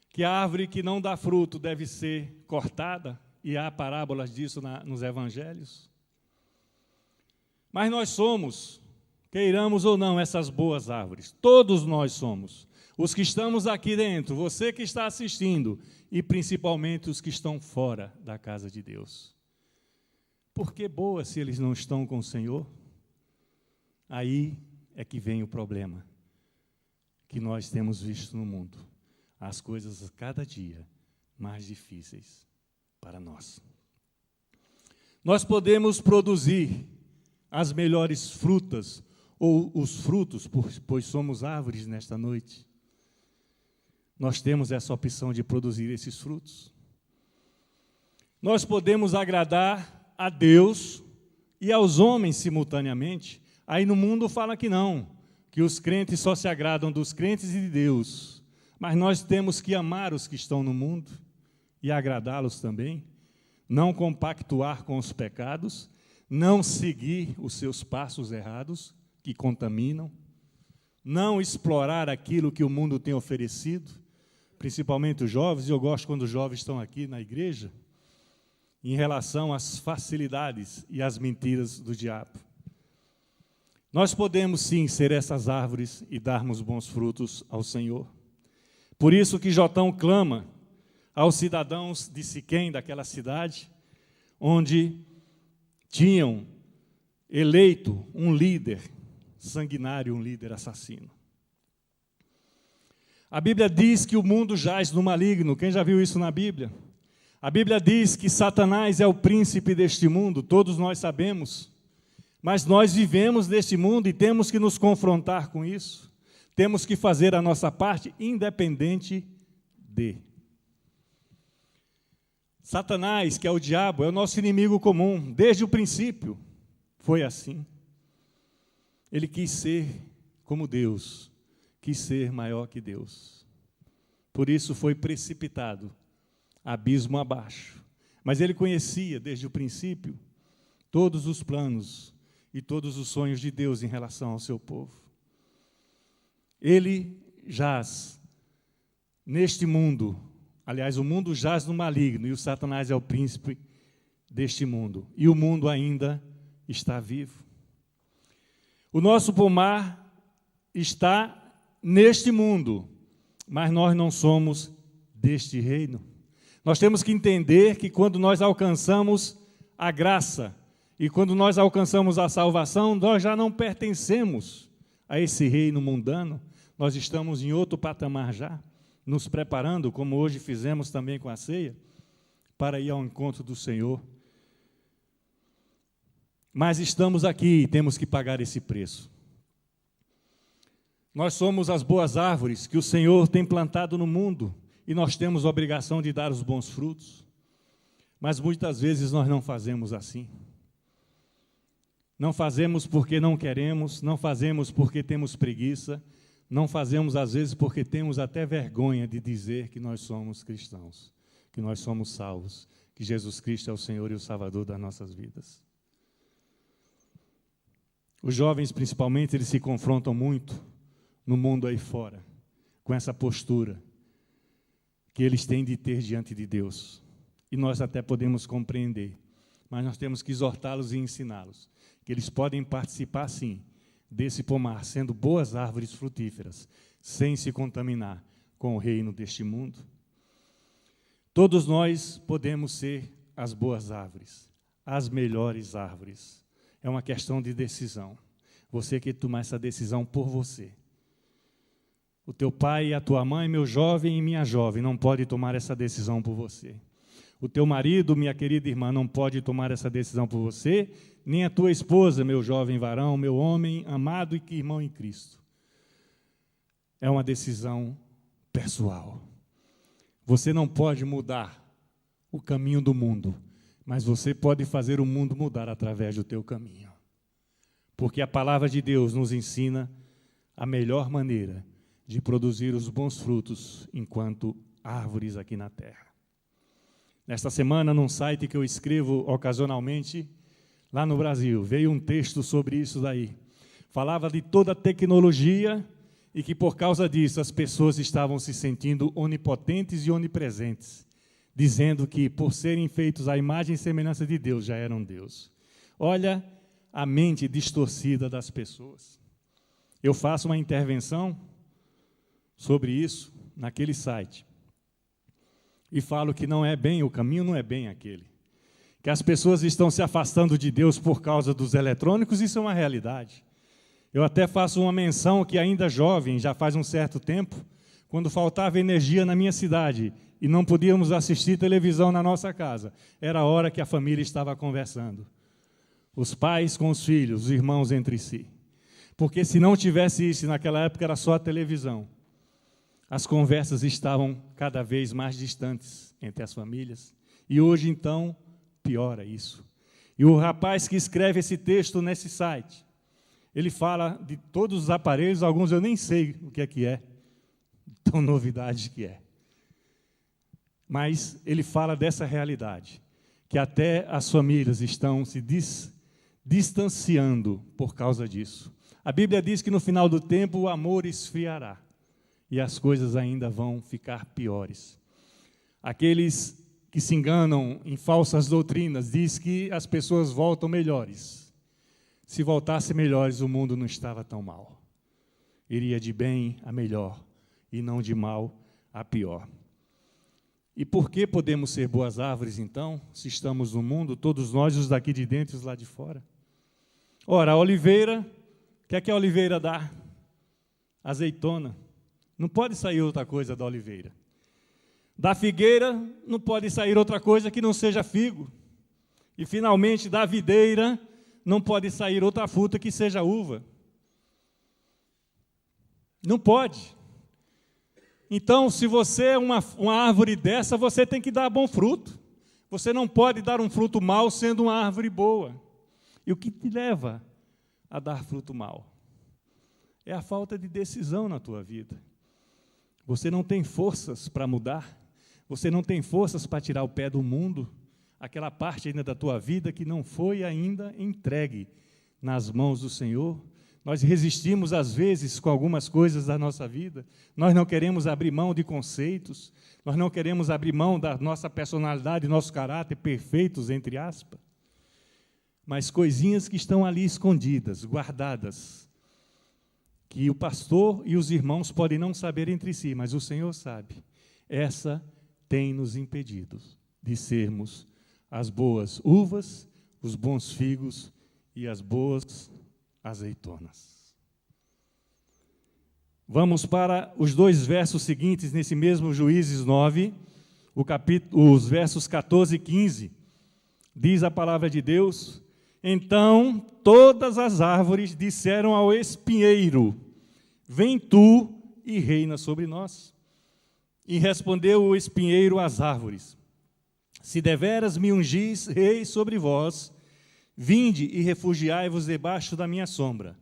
que a árvore que não dá fruto deve ser cortada, e há parábolas disso nos evangelhos. Mas nós somos, queiramos ou não, essas boas árvores. Todos nós somos. Os que estamos aqui dentro, você que está assistindo, e principalmente os que estão fora da casa de Deus. Por que boa se eles não estão com o Senhor? Aí é que vem o problema que nós temos visto no mundo. As coisas cada dia mais difíceis para nós. Nós podemos produzir as melhores frutas, ou os frutos, pois somos árvores nesta noite. Nós temos essa opção de produzir esses frutos. Nós podemos agradar a Deus e aos homens simultaneamente. Aí no mundo fala que não, que os crentes só se agradam dos crentes e de Deus. Mas nós temos que amar os que estão no mundo e agradá-los também. Não compactuar com os pecados, não seguir os seus passos errados, que contaminam, não explorar aquilo que o mundo tem oferecido, principalmente os jovens, e eu gosto quando os jovens estão aqui na igreja, em relação às facilidades e às mentiras do diabo. Nós podemos sim ser essas árvores e darmos bons frutos ao Senhor. Por isso que Jotão clama aos cidadãos de Siquém, daquela cidade, onde tinham eleito um líder sanguinário, um líder assassino. A Bíblia diz que o mundo jaz no maligno. Quem já viu isso na Bíblia? A Bíblia diz que Satanás é o príncipe deste mundo, todos nós sabemos. Mas nós vivemos neste mundo e temos que nos confrontar com isso. Temos que fazer a nossa parte independente de. Satanás, que é o diabo, é o nosso inimigo comum. Desde o princípio foi assim. Ele quis ser como Deus. Quis ser maior que Deus. Por isso foi precipitado abismo abaixo. Mas ele conhecia desde o princípio todos os planos e todos os sonhos de Deus em relação ao seu povo. Ele jaz neste mundo, aliás, o mundo jaz no maligno e o Satanás é o príncipe deste mundo. E o mundo ainda está vivo. O nosso pomar está neste mundo, mas nós não somos deste reino. Nós temos que entender que quando nós alcançamos a graça e quando nós alcançamos a salvação, nós já não pertencemos a esse reino mundano, nós estamos em outro patamar já, nos preparando, como hoje fizemos também com a ceia, para ir ao encontro do Senhor. Mas estamos aqui e temos que pagar esse preço. Nós somos as boas árvores que o Senhor tem plantado no mundo e nós temos a obrigação de dar os bons frutos. Mas muitas vezes nós não fazemos assim. Não fazemos porque não queremos, não fazemos porque temos preguiça, não fazemos às vezes porque temos até vergonha de dizer que nós somos cristãos, que nós somos salvos, que Jesus Cristo é o Senhor e o Salvador das nossas vidas. Os jovens, principalmente, eles se confrontam muito no mundo aí fora, com essa postura que eles têm de ter diante de Deus. E nós até podemos compreender, mas nós temos que exortá-los e ensiná-los, que eles podem participar, sim, desse pomar, sendo boas árvores frutíferas, sem se contaminar com o reino deste mundo. Todos nós podemos ser as boas árvores, as melhores árvores. É uma questão de decisão. Você que tomar essa decisão por você. O teu pai e a tua mãe, meu jovem e minha jovem, não pode tomar essa decisão por você. O teu marido, minha querida irmã, não pode tomar essa decisão por você, nem a tua esposa, meu jovem varão, meu homem amado e irmão em Cristo. É uma decisão pessoal. Você não pode mudar o caminho do mundo, mas você pode fazer o mundo mudar através do teu caminho. Porque a palavra de Deus nos ensina a melhor maneira de produzir os bons frutos enquanto árvores aqui na terra. Nesta semana, num site que eu escrevo ocasionalmente, lá no Brasil, veio um texto sobre isso daí. Falava de toda a tecnologia e que, por causa disso, as pessoas estavam se sentindo onipotentes e onipresentes, dizendo que, por serem feitos à imagem e semelhança de Deus, já eram Deus. Olha a mente distorcida das pessoas. Eu faço uma intervenção sobre isso naquele site e falo que não é bem, o caminho não é bem aquele. Que as pessoas estão se afastando de Deus por causa dos eletrônicos, isso é uma realidade. Eu até faço uma menção que ainda jovem, já faz um certo tempo, quando faltava energia na minha cidade e não podíamos assistir televisão na nossa casa, era a hora que a família estava conversando. Os pais com os filhos, os irmãos entre si. Porque se não tivesse isso, naquela época era só a televisão. As conversas estavam cada vez mais distantes entre as famílias. E hoje, então, piora isso. E o rapaz que escreve esse texto nesse site, ele fala de todos os aparelhos, alguns eu nem sei o que é, tão novidade que é. Mas ele fala dessa realidade, que até as famílias estão se distanciando por causa disso. A Bíblia diz que no final do tempo o amor esfriará e as coisas ainda vão ficar piores. Aqueles que se enganam em falsas doutrinas diz que as pessoas voltam melhores. Se voltassem melhores, o mundo não estava tão mal. Iria de bem a melhor e não de mal a pior. E por que podemos ser boas árvores, então, se estamos no mundo, todos nós, os daqui de dentro e os lá de fora? Ora, a oliveira, o que é que a oliveira dá? Azeitona. Não pode sair outra coisa da oliveira. Da figueira, não pode sair outra coisa que não seja figo. E, finalmente, da videira, não pode sair outra fruta que seja uva. Não pode. Então, se você é uma árvore dessa, você tem que dar bom fruto. Você não pode dar um fruto mau sendo uma árvore boa. E o que te leva a dar fruto mau? É a falta de decisão na tua vida. Você não tem forças para mudar. Você não tem forças para tirar o pé do mundo. Aquela parte ainda da tua vida que não foi ainda entregue nas mãos do Senhor. Nós resistimos, às vezes, com algumas coisas da nossa vida. Nós não queremos abrir mão de conceitos. Nós não queremos abrir mão da nossa personalidade, nosso caráter perfeitos, entre aspas. Mas coisinhas que estão ali escondidas, guardadas, que o pastor e os irmãos podem não saber entre si, mas o Senhor sabe. Essa tem nos impedido de sermos as boas uvas, os bons figos e as boas azeitonas. Vamos para os 2 versos seguintes, nesse mesmo Juízes 9, os versos 14 e 15. Diz a palavra de Deus: então todas as árvores disseram ao espinheiro: vem tu e reina sobre nós. E respondeu o espinheiro às árvores: se deveras me ungis rei sobre vós, vinde e refugiai-vos debaixo da minha sombra.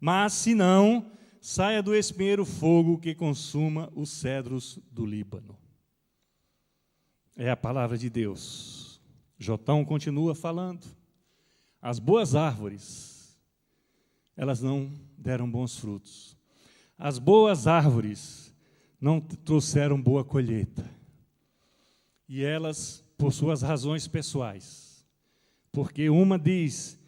Mas, se não, saia do espinheiro fogo que consuma os cedros do Líbano. É a palavra de Deus. Jotão continua falando. As boas árvores, elas não deram bons frutos. As boas árvores não trouxeram boa colheita. E elas, por suas razões pessoais, porque uma diz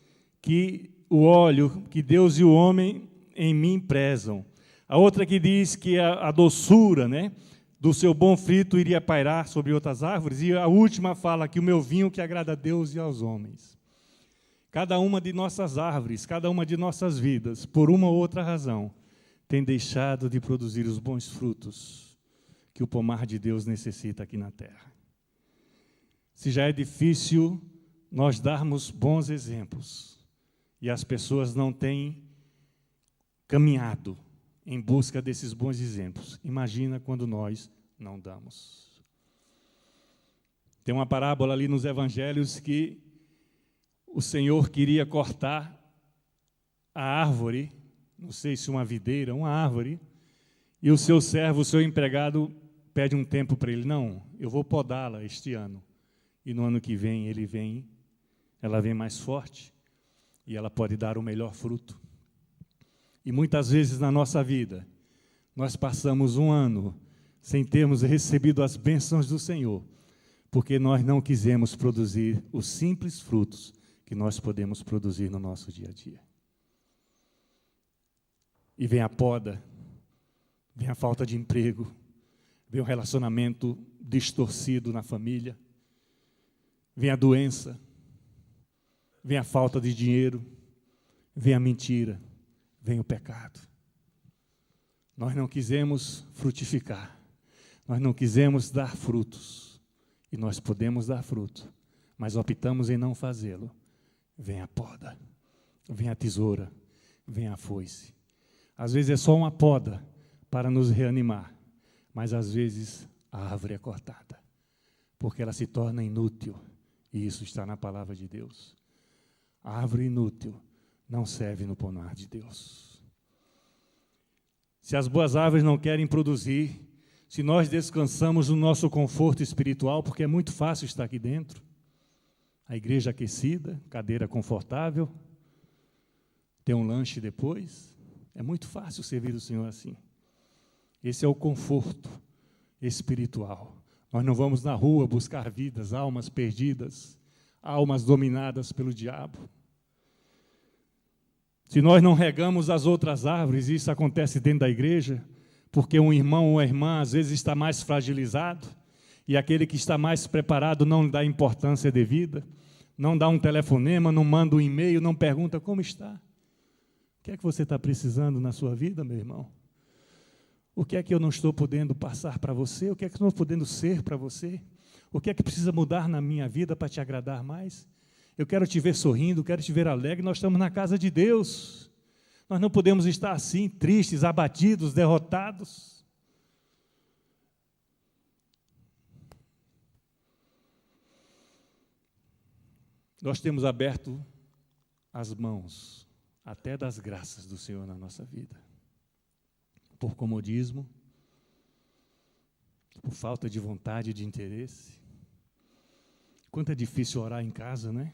que o óleo que Deus e o homem em mim prezam. A outra que diz que a doçura, né, do seu bom fruto iria pairar sobre outras árvores. E a última fala que o meu vinho que agrada a Deus e aos homens. Cada uma de nossas árvores, cada uma de nossas vidas, por uma ou outra razão, tem deixado de produzir os bons frutos que o pomar de Deus necessita aqui na terra. Se já é difícil nós darmos bons exemplos e as pessoas não têm caminhado em busca desses bons exemplos, imagina quando nós não damos. Tem uma parábola ali nos evangelhos que o Senhor queria cortar a árvore, não sei se uma videira, uma árvore, e o seu servo, o seu empregado, pede um tempo para ele. Não, eu vou podá-la este ano. E no ano que vem ela vem mais forte e ela pode dar o melhor fruto. E muitas vezes na nossa vida, nós passamos um ano sem termos recebido as bênçãos do Senhor, porque nós não quisemos produzir os simples frutos que nós podemos produzir no nosso dia a dia. E vem a poda, vem a falta de emprego, vem o relacionamento distorcido na família, vem a doença, vem a falta de dinheiro, vem a mentira, vem o pecado. Nós não quisemos frutificar, nós não quisemos dar frutos, e nós podemos dar fruto, mas optamos em não fazê-lo. Vem a poda, vem a tesoura, vem a foice. Às vezes é só uma poda para nos reanimar, mas às vezes a árvore é cortada, porque ela se torna inútil, e isso está na palavra de Deus. A árvore inútil não serve no pomar de Deus. Se as boas árvores não querem produzir, se nós descansamos no nosso conforto espiritual, porque é muito fácil estar aqui dentro, a igreja aquecida, cadeira confortável, ter um lanche depois, é muito fácil servir o Senhor assim. Esse é o conforto espiritual. Nós não vamos na rua buscar vidas, almas perdidas, almas dominadas pelo diabo. Se nós não regamos as outras árvores, isso acontece dentro da igreja, porque um irmão ou uma irmã às vezes está mais fragilizado, e aquele que está mais preparado não dá importância devida, não dá um telefonema, não manda um e-mail, não pergunta como está. O que é que você está precisando na sua vida, meu irmão? O que é que eu não estou podendo passar para você? O que é que eu não estou podendo ser para você? O que é que precisa mudar na minha vida para te agradar mais? Eu quero te ver sorrindo, quero te ver alegre. Nós estamos na casa de Deus. Nós não podemos estar assim, tristes, abatidos, derrotados. Nós temos aberto as mãos até das graças do Senhor na nossa vida. Por comodismo, por falta de vontade, de interesse. Quanto é difícil orar em casa, né?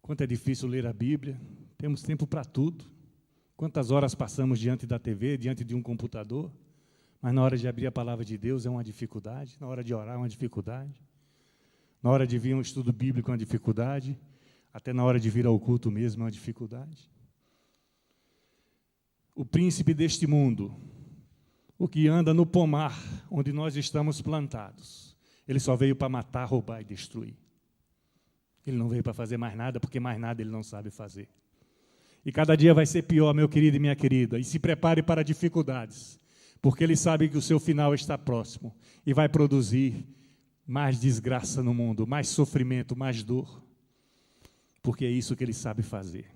Quanto é difícil ler a Bíblia. Temos tempo para tudo. Quantas horas passamos diante da TV, diante de um computador, mas na hora de abrir a palavra de Deus é uma dificuldade, na hora de orar é uma dificuldade, na hora de vir um estudo bíblico é uma dificuldade, até na hora de vir ao culto mesmo é uma dificuldade. O príncipe deste mundo, o que anda no pomar onde nós estamos plantados, ele só veio para matar, roubar e destruir. Ele não veio para fazer mais nada, porque mais nada ele não sabe fazer. E cada dia vai ser pior, meu querido e minha querida. E se prepare para dificuldades, porque ele sabe que o seu final está próximo e vai produzir mais desgraça no mundo, mais sofrimento, mais dor, porque é isso que ele sabe fazer.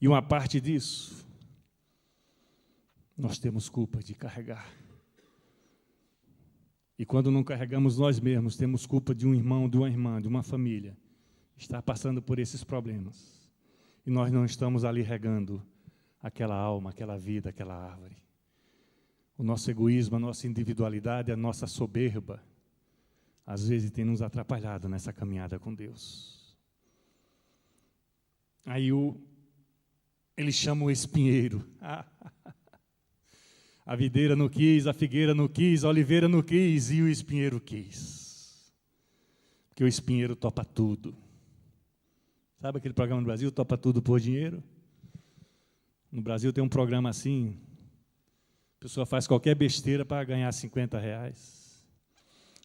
E uma parte disso, nós temos culpa de carregar. E quando não carregamos nós mesmos, temos culpa de um irmão, de uma irmã, de uma família, estar passando por esses problemas. E nós não estamos ali regando aquela alma, aquela vida, aquela árvore. O nosso egoísmo, a nossa individualidade, a nossa soberba, às vezes tem nos atrapalhado nessa caminhada com Deus. Aí ele chama o espinheiro. A videira não quis, a figueira não quis, a oliveira não quis e o espinheiro quis. Porque o espinheiro topa tudo. Sabe aquele programa no Brasil, Topa Tudo por Dinheiro? No Brasil tem um programa assim, a pessoa faz qualquer besteira para ganhar R$50.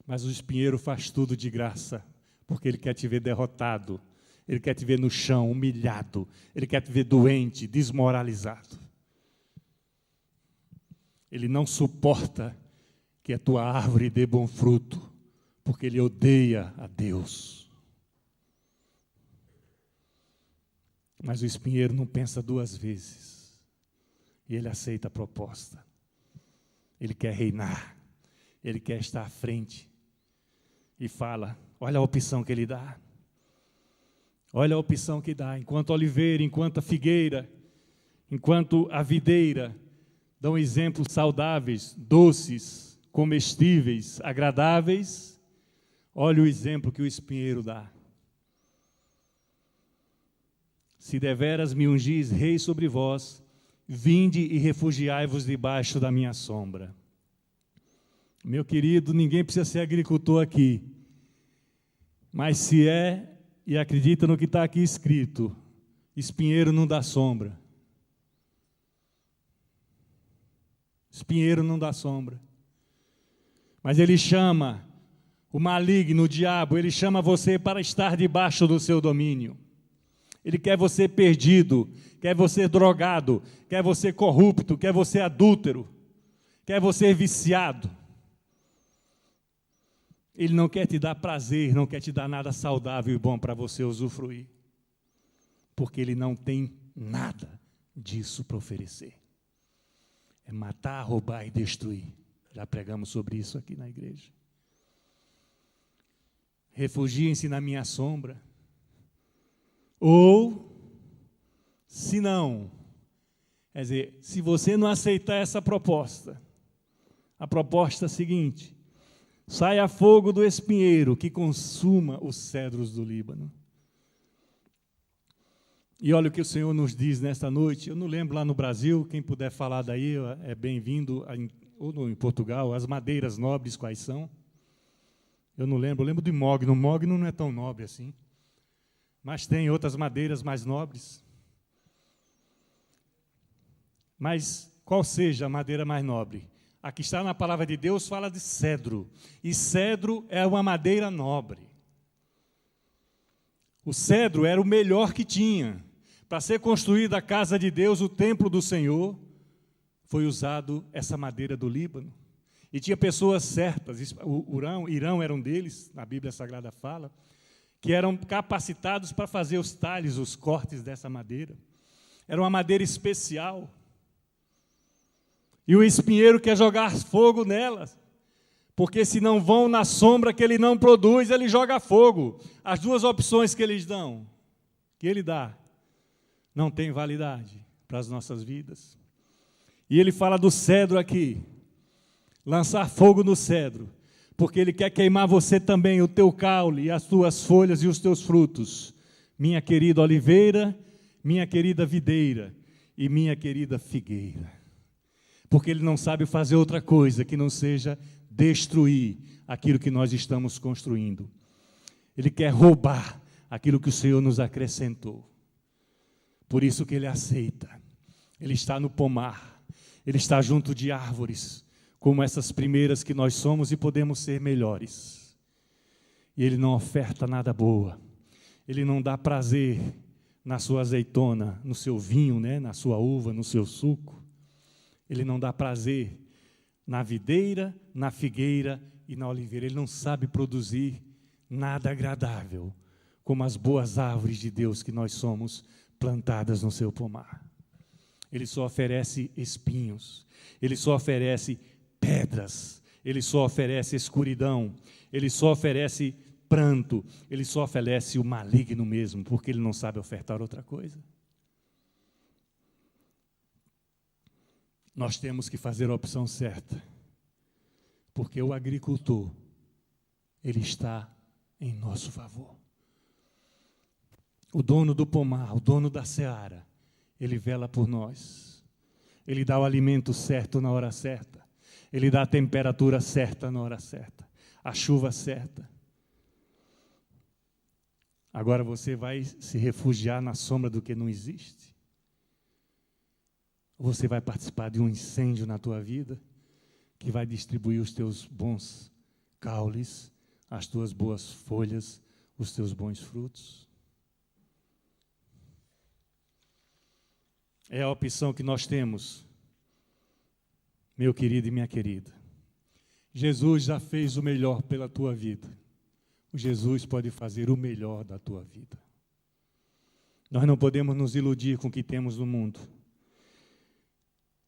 Mas o espinheiro faz tudo de graça, porque ele quer te ver derrotado, ele quer te ver no chão, humilhado, ele quer te ver doente, desmoralizado. Ele não suporta que a tua árvore dê bom fruto, porque ele odeia a Deus. Mas o espinheiro não pensa duas vezes, e ele aceita a proposta. Ele quer reinar, ele quer estar à frente, e fala, olha a opção que ele dá. Olha a opção que dá, enquanto a oliveira, enquanto a figueira, enquanto a videira, dão exemplos saudáveis, doces, comestíveis, agradáveis, olha o exemplo que o espinheiro dá. Se deveras me ungis rei sobre vós, vinde e refugiai-vos debaixo da minha sombra. Meu querido, ninguém precisa ser agricultor aqui, mas se é e acredita no que está aqui escrito, espinheiro não dá sombra. Espinheiro não dá sombra. Mas ele chama o maligno, o diabo, ele chama você para estar debaixo do seu domínio. Ele quer você perdido, quer você drogado, quer você corrupto, quer você adúltero, quer você viciado. Ele não quer te dar prazer, não quer te dar nada saudável e bom para você usufruir. Porque ele não tem nada disso para oferecer. É matar, roubar e destruir. Já pregamos sobre isso aqui na igreja. Refugiem-se na minha sombra. Ou, se não, quer dizer, se você não aceitar essa proposta, a proposta é a seguinte: saia fogo do espinheiro que consuma os cedros do Líbano. E olha o que o Senhor nos diz nesta noite. Eu não lembro lá no Brasil, quem puder falar daí é bem-vindo, ou em Portugal, as madeiras nobres quais são. Eu não lembro, eu lembro de mogno. O mogno não é tão nobre assim. Mas tem outras madeiras mais nobres. Mas qual seja a madeira mais nobre? A que está na palavra de Deus fala de cedro. E cedro é uma madeira nobre. O cedro era o melhor que tinha. Para ser construída a casa de Deus, o templo do Senhor, foi usado essa madeira do Líbano. E tinha pessoas certas, Irão era um deles, na Bíblia Sagrada fala, que eram capacitados para fazer os talhes, os cortes dessa madeira. Era uma madeira especial. E o espinheiro quer jogar fogo nelas, porque se não vão na sombra que ele não produz, ele joga fogo. As duas opções que eles dão, que ele dá, não tem validade para as nossas vidas. E ele fala do cedro aqui, lançar fogo no cedro, porque ele quer queimar você também, o teu caule, as tuas folhas e os teus frutos. Minha querida oliveira, minha querida videira e minha querida figueira. Porque ele não sabe fazer outra coisa que não seja destruir aquilo que nós estamos construindo. Ele quer roubar aquilo que o Senhor nos acrescentou. Por isso que ele aceita. Ele está no pomar, ele está junto de árvores, como essas primeiras que nós somos e podemos ser melhores. E ele não oferta nada boa. Ele não dá prazer na sua azeitona, no seu vinho, né? Na sua uva, no seu suco. Ele não dá prazer na videira, na figueira e na oliveira. Ele não sabe produzir nada agradável, como as boas árvores de Deus que nós somos plantadas no seu pomar. Ele só oferece espinhos, ele só oferece pedras, ele só oferece escuridão, ele só oferece pranto, ele só oferece o maligno mesmo, porque ele não sabe ofertar outra coisa. Nós temos que fazer a opção certa, porque o agricultor, ele está em nosso favor. O dono do pomar, o dono da seara, ele vela por nós. Ele dá o alimento certo na hora certa. Ele dá a temperatura certa na hora certa. A chuva certa. Agora você vai se refugiar na sombra do que não existe? Ou você vai participar de um incêndio na tua vida que vai distribuir os teus bons caules, as tuas boas folhas, os teus bons frutos? É a opção que nós temos, meu querido e minha querida. Jesus já fez o melhor pela tua vida. O Jesus pode fazer o melhor da tua vida. Nós não podemos nos iludir com o que temos no mundo.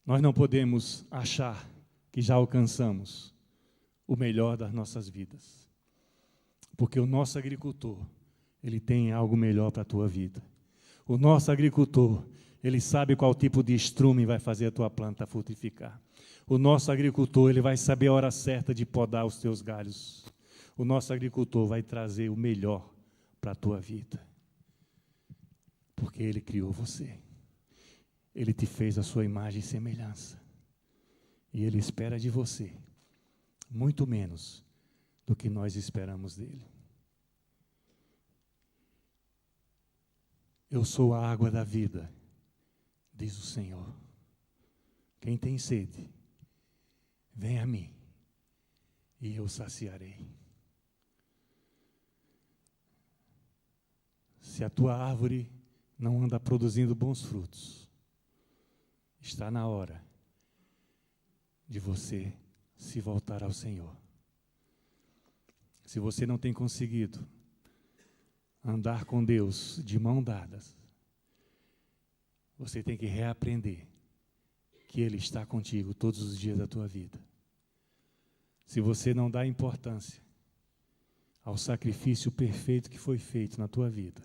Nós não podemos achar que já alcançamos o melhor das nossas vidas. Porque o nosso agricultor, ele tem algo melhor para a tua vida. O nosso agricultor, ele sabe qual tipo de estrume vai fazer a tua planta frutificar. O nosso agricultor, ele vai saber a hora certa de podar os teus galhos. O nosso agricultor vai trazer o melhor para a tua vida. Porque ele criou você. Ele te fez a sua imagem e semelhança. E ele espera de você muito menos do que nós esperamos dele. Eu sou a água da vida, diz o Senhor. Quem tem sede, vem a mim, e eu saciarei. Se a tua árvore não anda produzindo bons frutos, está na hora de você se voltar ao Senhor. Se você não tem conseguido andar com Deus de mão dadas, você tem que reaprender que Ele está contigo todos os dias da tua vida. Se você não dá importância ao sacrifício perfeito que foi feito na tua vida,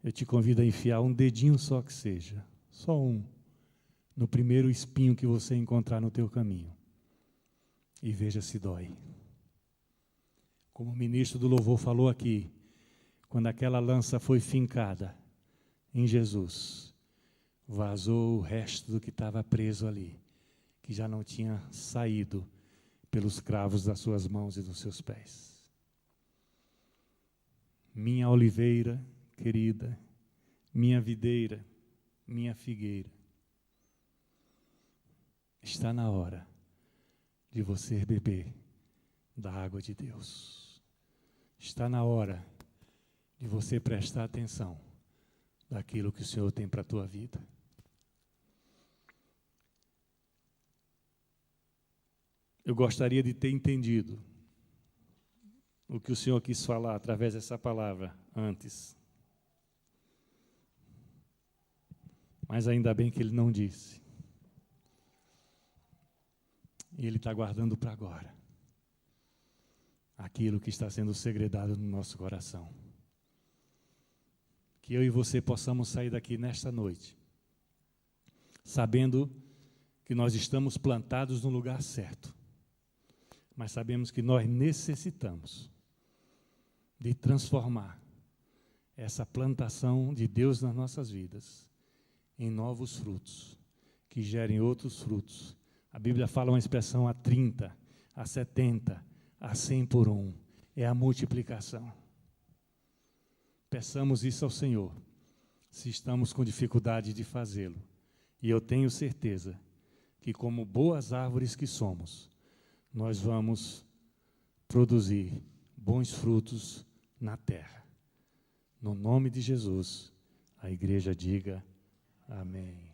eu te convido a enfiar um dedinho só que seja, só um, no primeiro espinho que você encontrar no teu caminho, e veja se dói. Como o ministro do louvor falou aqui, quando aquela lança foi fincada em Jesus, vazou o resto do que estava preso ali, que já não tinha saído pelos cravos das suas mãos e dos seus pés. Minha oliveira querida, minha videira, minha figueira, está na hora de você beber da água de Deus. Está na hora de você prestar atenção daquilo que o Senhor tem para a tua vida. Eu gostaria de ter entendido o que o Senhor quis falar através dessa palavra antes. Mas ainda bem que Ele não disse. E Ele está guardando para agora aquilo que está sendo segredado no nosso coração. Que eu e você possamos sair daqui nesta noite, sabendo que nós estamos plantados no lugar certo, mas sabemos que nós necessitamos de transformar essa plantação de Deus nas nossas vidas em novos frutos, que gerem outros frutos. A Bíblia fala uma expressão a 30, a 70, a 100 por um. É a multiplicação. Peçamos isso ao Senhor, se estamos com dificuldade de fazê-lo. E eu tenho certeza que, como boas árvores que somos, nós vamos produzir bons frutos na terra. No nome de Jesus, a igreja diga amém.